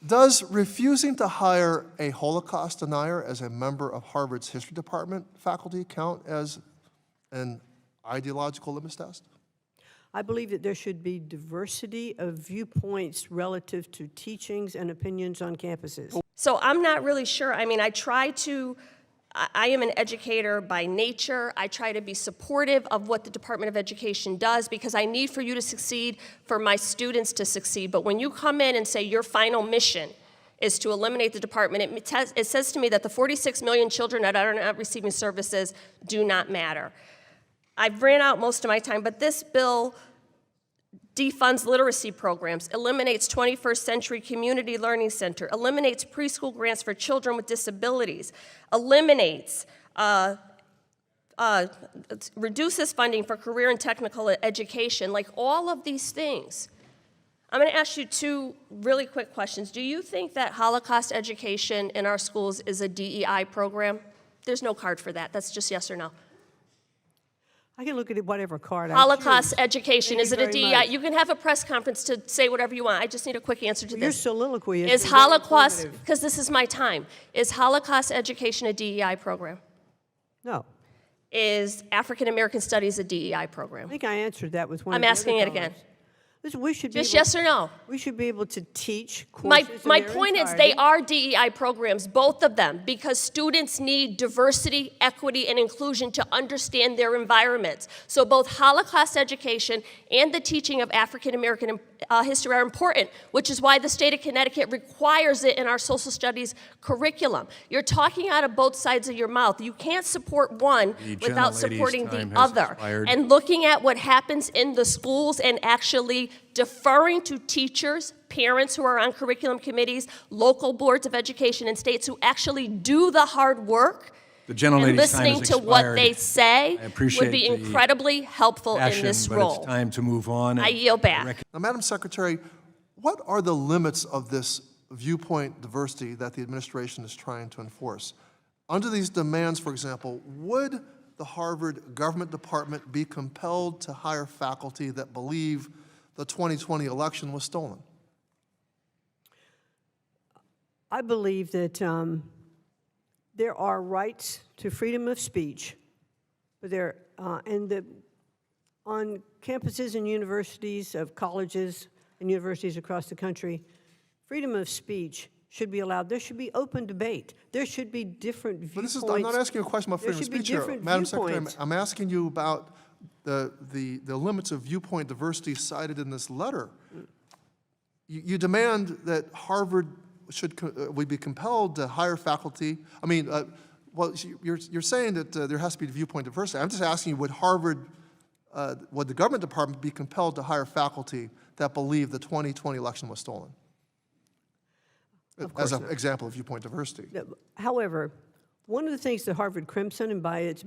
Does refusing to hire a Holocaust denier as a member of Harvard's history department faculty count as an ideological litmus test? I believe that there should be diversity of viewpoints relative to teachings and opinions on campuses. So I'm not really sure. I mean, I am an educator by nature. I try to be supportive of what the Department of Education does because I need for you to succeed, for my students to succeed. But when you come in and say your final mission is to eliminate the department, it says to me that the 46 million children that are not receiving services do not matter. I've ran out most of my time, but this bill defunds literacy programs, eliminates 21st Century Community Learning Center, eliminates preschool grants for children with disabilities, eliminates, reduces funding for career and technical education, like all of these things. I'm going to ask you two really quick questions. Do you think that Holocaust education in our schools is a DEI program? There's no card for that. That's just yes or no. I can look at it whatever card I Holocaust choose. education, is it a DEI? You can have a press conference to say whatever you want. I just need a quick answer to Your this. soliloquy Is Holocaust, because this is my time, is Holocaust education a DEI program? No. Is African American Studies a DEI program? I think I answered that with one I'm of the asking other it again. callers. Listen, we should Just be able, yes or no? We should be able to teach courses My in their point is they entirety. are DEI programs, both of them, because students need diversity, equity, and inclusion to understand their environments. So both Holocaust education and the teaching of African American history are important, which is why the state of Connecticut requires it in our social studies curriculum. You're talking out of both sides of your mouth. You can't support one without supporting the other. And looking at what happens in the schools and actually deferring to teachers, parents who are on curriculum committees, local boards of education, and states who actually do the hard work and listening to what they say would be incredibly helpful in this role. It's time to move on. I yield back. Now, Madam Secretary, what are the limits of this viewpoint diversity that the administration is trying to enforce? Under these demands, for example, would the Harvard government department be compelled to hire faculty that believe the 2020 election was stolen? I believe that there are rights to freedom of speech, but on campuses and universities of colleges and universities across the country, freedom of speech should be allowed. There should be open debate. There should be different viewpoints. But I'm not asking you a question about freedom of speech here. Madam Secretary, I'm asking you about the limits of viewpoint diversity cited in this letter. You demand that Harvard would be compelled to hire faculty. I mean, well, you're saying that there has to be viewpoint diversity. I'm just asking you, would the government department be compelled to hire faculty that believe the 2020 election was stolen? As an example of viewpoint diversity. However, one of the things that Harvard Crimson, and by its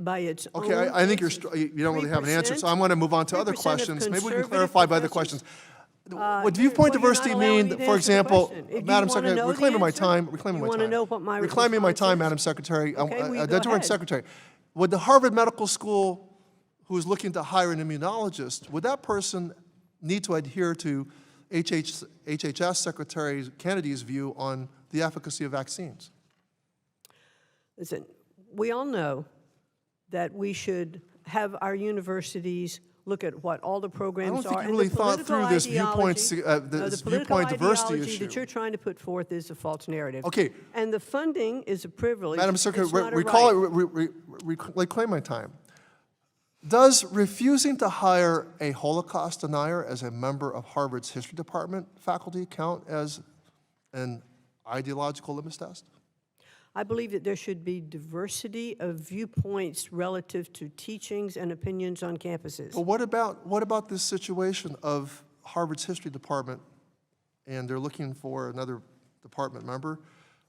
okay, own I think you don't really have an answer, so I'm going to move on to other questions. Maybe we can clarify by other questions. Would viewpoint diversity mean, for example, Madam Secretary, reclaiming my time, Madam Secretary, Direct Secretary, would the Harvard Medical School, who is looking to hire an immunologist, would that person need to adhere to HHS Secretary Kennedy's view on the efficacy of vaccines? Listen, we all know that we should have our universities look at what all the programs are. I don't think you really thought through this viewpoint diversity issue. That you're trying to put forth is a false narrative. Okay. And the funding is a privilege. Madam Secretary, reclaim my time. Does refusing to hire a Holocaust denier as a member of Harvard's history department faculty count as an ideological litmus test? I believe that there should be diversity of viewpoints relative to teachings and opinions on campuses. Well, what about this situation of Harvard's history department, and they're looking for another department member?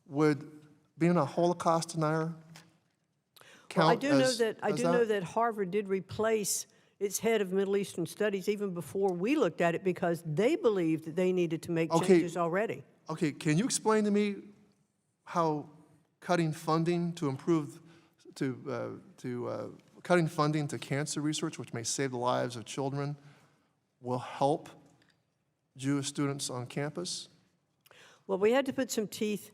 Would being a Holocaust denier count? Well, I do know that Harvard did replace its head of Middle Eastern Studies even before we looked at it because they believed that they needed to make changes already. Okay, can you explain to me how cutting funding to cutting funding to cancer research, which may save the lives of children, will help Jewish students on campus? Well, we had to put some teeth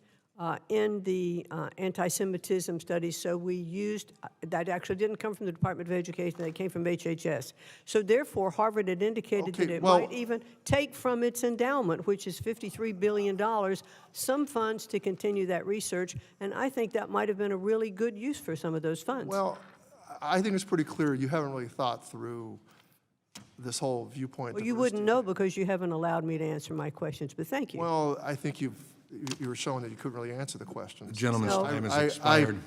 in the anti-Semitism studies, so we used, that actually didn't come from the Department of Education, that came from HHS. So therefore, Harvard had indicated Okay, that it well- might even take from its endowment, which is $53 billion, some funds to continue that research, and I think that might have been a really good use for some of those funds. Well, I think it's pretty clear you haven't really thought through this whole viewpoint Well, you diversity. wouldn't know because you haven't allowed me to answer my questions, but thank you. Well, I think you were showing that you couldn't really answer the questions. The gentleman's No. time has I- expired.